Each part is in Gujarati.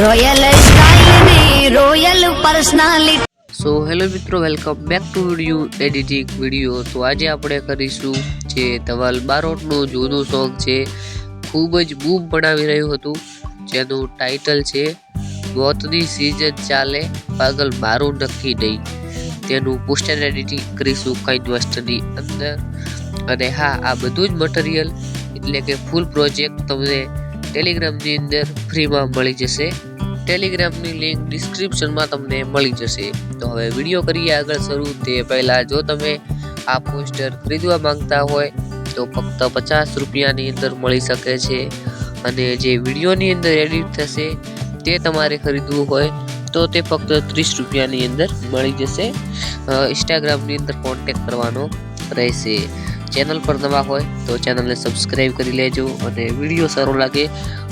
રોયલ સ્ટાઇલ ની રોયલ પર્સનાલિટી। સો હેલો મિત્રો, welcome back to video editing video. તો આજે આપણે કરીશું જે ધવલ બારોટનું જૂનું સોંગ છે, ખૂબ જ બૂમ બનાવી રહ્યું હતું, જેનું ટાઇટલ છે મોતની સિઝન ચાલે પાગલ મારું નક્કી નહીં। તેનું પોસ્ટર એડિટિંગ કરીશું કાઇન્વેસ્ટની અંદર। અને હા, આ બધું જ મટીરિયલ એટલે કે ફૂલ પ્રોજેક્ટ તમને ટેલિગ્રામની અંદર ફ્રીમાં મળી જશે। ટેલિગ્રામની લિંક ડિસ્ક્રિપ્શનમાં તમને મળી જશે। તો હવે વિડીયો કરીએ આગળ શરૂ। તે પહેલાં જો તમે આ પોસ્ટર ખરીદવા માંગતા હોય તો ફક્ત 50 રૂપિયાની અંદર મળી શકે છે, અને જે વિડીયોની અંદર એડિટ થશે તે તમારે ખરીદવું હોય તો તે ફક્ત 30 રૂપિયાની અંદર મળી જશે। ઇન્સ્ટાગ્રામની અંદર કોન્ટેક્ટ કરવાનો રહેશે। ચેનલ પર નવા હોય તો ચેનલને સબસ્ક્રાઈબ કરી લેજો, અને વિડીયો સારો લાગે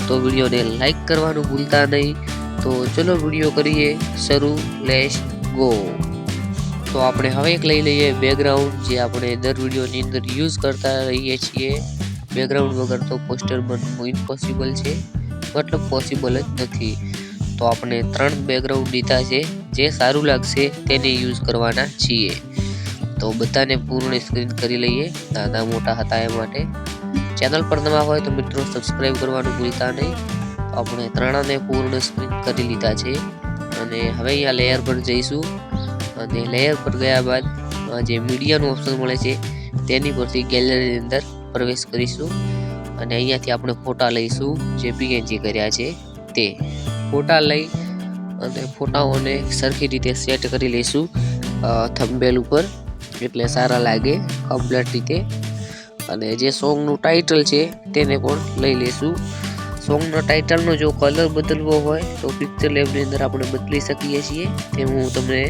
તો વિડીયોને લાઈક કરવાનું ભૂલતા નહીં। તો ચલો વિડીયો કરીએ શરૂ, લેટ્સ ગો। તો આપણે હવે એક લઈ લઈએ બેકગ્રાઉન્ડ, જે આપણે દર વિડીયોની અંદર યુઝ કરતા રહીએ છીએ। બેકગ્રાઉન્ડ વગર તો પોસ્ટર બનવું ઇમ્પોસિબલ છે, મતલબ પોસિબલ જ નથી। તો આપણે 3 બેકગ્રાઉન્ડ લીધા છે, જે સારું લાગશે તેને યુઝ કરવાના છીએ। તો બધાને પૂર્ણ સ્ક્રીન કરી લઈએ, નાના મોટા હતા એ માટે। ચેનલ પર નવા હોય તો મિત્રો સબસ્ક્રાઈબ કરવાનું ભૂલતા નહીં। તો આપણે 3ને પૂર્ણ સ્ક્રીન કરી લીધા છે, અને હવે અહીંયા લેયર પર જઈશું, અને લેયર પર ગયા બાદ જે મીડિયાનું ઓપ્શન મળે છે તેની પરથી ગેલેરીની અંદર પ્રવેશ કરીશું, અને અહીંયાથી આપણે ફોટા લઈશું જે પીએનજી કર્યા છે તે ફોટા લઈ અને ફોટાઓને સરખી રીતે સેટ કરી લઈશું થંબનેલ ઉપર, એટલે સારા લાગે કમ્પ્લીટ રીતે। અને જે સોંગનું ટાઇટલ છે તેને પણ લઈ લઈશું। સોંગના ટાઇટલનો જો કલર બદલવો હોય તો પિક્ચર લેબની અંદર આપણે બદલી શકીએ છીએ, તે હું તમને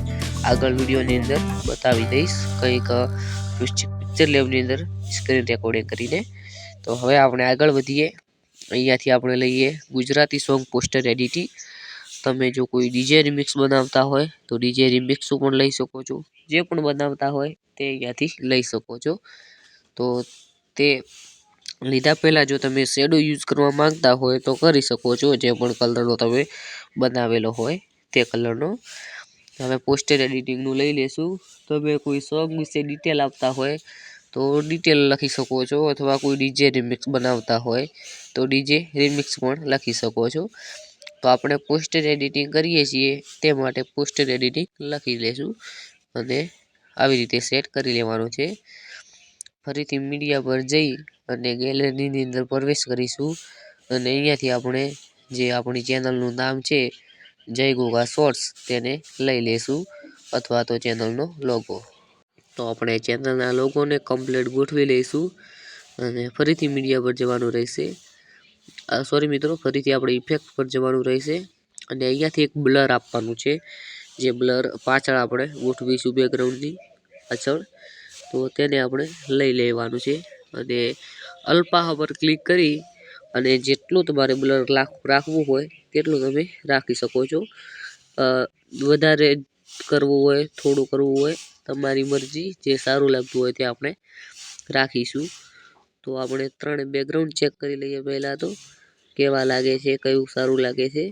આગળ વિડીયોની અંદર બતાવી દઈશ કંઈક પિક્ચર લેબની અંદર સ્ક્રીન રેકોર્ડિંગ કરીને। તો હવે આપણે આગળ વધીએ। અહીંયાથી આપણે લઈએ ગુજરાતી સોંગ પોસ્ટર એડિટિંગ। તમે જો કોઈ ડીજે રિમિક્સ બનાવતા હોય તો ડીજે રિમિક્સનું પણ લઈ શકો છો, જે પણ બનાવતા હોય તે અહીંયાથી લઈ શકો છો। તો તે લીધા પહેલાં જો તમે શેડો યુઝ કરવા માંગતા હોય તો કરી શકો છો, જે પણ કલરનો તમે બનાવેલો હોય તે કલરનો। હવે પોસ્ટર એડિટિંગનું લઈ લેશું। તમે કોઈ સોંગ વિશે ડિટેલ આપતા હોય તો ડિટેલ લખી શકો છો, અથવા કોઈ ડીજે રિમિક્સ બનાવતા હોય તો ડીજે રિમિક્સ પણ લખી શકો છો। તો આપણે પોસ્ટર એડિટિંગ કરીએ છીએ તે માટે પોસ્ટર એડિટિંગ લખી લેશું, અને આવી રીતે સેટ કરી લેવાનું છે। ફરીથી મીડિયા પર જઈ અને ગેલેરીની અંદર પ્રવેશ કરીશું, અને અહીંયાથી આપણે જે આપણી ચેનલનું નામ છે જય ગોગા શોર્ટ્સ તેને લઈ લેશું, અથવા તો ચેનલનો લોગો। તો આપણે ચેનલના લોગોને કમ્પ્લીટ ગોઠવી લઈશું, અને ફરીથી મીડિયા પર જવાનું રહેશે। સોરી મિત્રો, ફરીથી આપણે ઇફેક્ટ પર જવાનું રહેશે, અને અહીંયાથી એક બ્લર આપવાનું છે, જે બ્લર પાછળ આપણે ગોઠવીશું બેકગ્રાઉન્ડની પાછળ। તો તેને આપણે લઈ લેવાનું છે, અને અલ્પા પર ક્લિક કરી અને જેટલું તમારે બ્લર રાખવું હોય તેટલું તમે રાખી શકો છો। વધારે કરવું હોય, થોડું કરવું હોય, તમારી મરજી, જે સારું લાગતું હોય તે આપણે રાખીશું। તો આપણે 3 બેકગ્રાઉન્ડ ચેક કરી લઈએ પહેલાં તો કેવા લાગે છે, કયું સારું લાગે છે।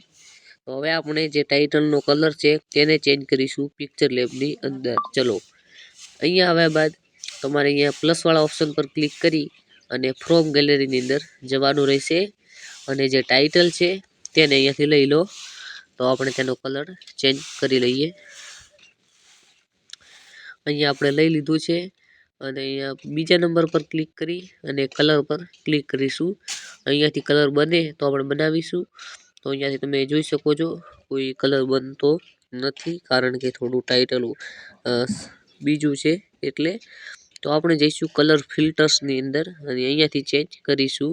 તો હવે આપણે જે ટાઇટલનો કલર છે તેને ચેન્જ કરીશું પિક્ચર લેબની અંદર। ચલો, અહીંયા આવ્યા બાદ તમારે અહીંયા પ્લસવાળા ઓપ્શન પર ક્લિક કરી અને ફ્રોમ ગેલેરીની અંદર જવાનું રહેશે, અને જે ટાઇટલ છે તેને અહીંયાથી લઈ લો। તો આપણે તેનો કલર ચેન્જ કરી લઈએ। અહીંયા આપણે લઈ લીધું છે, અને અહીંયા બીજા નંબર પર ક્લિક કરી અને કલર પર ક્લિક કરીશું। અહીંયાથી કલર બને તો આપણે બનાવીશું। તો અહીંયાથી તમે જોઈ શકો છો કોઈ કલર બનતો નથી, કારણ કે થોડું ટાઇટલ બીજું છે એટલે। તો આપણે જઈશું કલર ફિલ્ટર્સની અંદર, અને અહીંયાથી ચેન્જ કરીશું।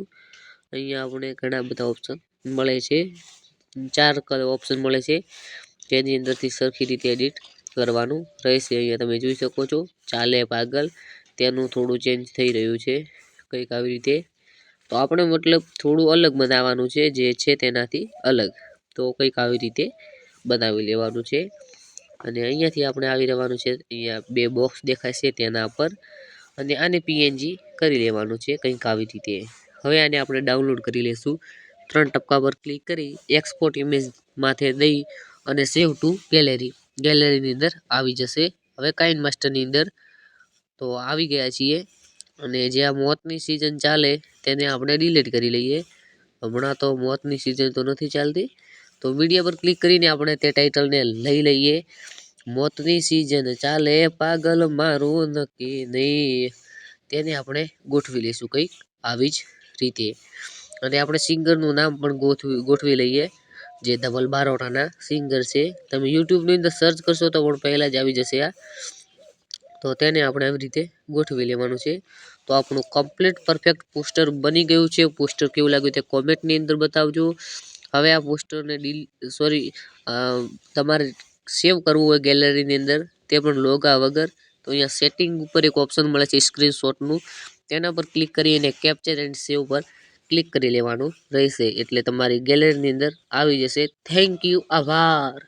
અહીંયા આપણે ઘણા બધા ઓપ્શન મળે છે, 4 કલર ઓપ્શન મળે છે, તેની અંદરથી સરખી રીતે એડિટ કરવાનું રહેશે। અહીંયા તમે જોઈ શકો છો ચાલે પાગલ, તેનું થોડું ચેન્જ થઈ રહ્યું છે કંઈક આવી રીતે। તો આપણે મતલબ થોડું અલગ બનાવવાનું છે, જે છે તેનાથી અલગ, તો કંઈક આવી રીતે બનાવી લેવાનું છે। અને અહીંયાથી આપણે આવી રહેવાનું છે, અહીંયા 2 બોક્સ દેખાય છે તેના પર, અને આને પીએનજી કરી લેવાનું છે કંઈક આવી રીતે। હવે આને આપણે ડાઉનલોડ કરી લેશું 3 ટપકા પર ક્લિક કરી એક્સપોર્ટ ઇમેજ માથે દઈ અને સેવ ટુ ગેલેરીની અંદર આવી જશે. હવે કાઇન માસ્ટરની અંદર તો આવી ગયા છીએ અને જે આ મોતની સિઝન ચાલે તેને આપણે ડિલીટ કરી લઈએ. હમણાં તો મોતની સિઝન તો નથી ચાલતી, તો મીડિયા પર ક્લિક કરીને આપણે તે ટાઇટલને લઈ લઈએ. મોતની સિઝન ચાલે પાગલ મારું નક્કી નહીં, તેને આપણે ગોઠવી લઈશું કંઈક આવી જ રીતે. અને આપણે સિંગરનું નામ પણ ગોઠવી લઈએ, જે ધવલ બારોટના સિંગર છે. તમે યુટ્યુબની અંદર સર્ચ કરશો તો પણ પહેલાં જ આવી જશે આ. તો તેને આપણે આવી રીતે ગોઠવી લેવાનું છે. તો આપણું કમ્પ્લીટ પરફેક્ટ પોસ્ટર બની ગયું છે. પોસ્ટર કેવું લાગ્યું તે કોમેન્ટની અંદર બતાવજો. હવે આ પોસ્ટરને તમારે સેવ કરવું હોય ગેલેરીની અંદર, તે પણ લોગા વગર, તો અહીંયા સેટિંગ ઉપર એક ઓપ્શન મળે છે સ્ક્રીનશોટનું, તેના પર ક્લિક કરીને કેપ્ચર એન્ડ સેવ પર ક્લિક કરી લેવાનું રહેશે, એટલે તમારી ગેલેરીની અંદર આવી જશે. થેન્ક યુ, આભાર.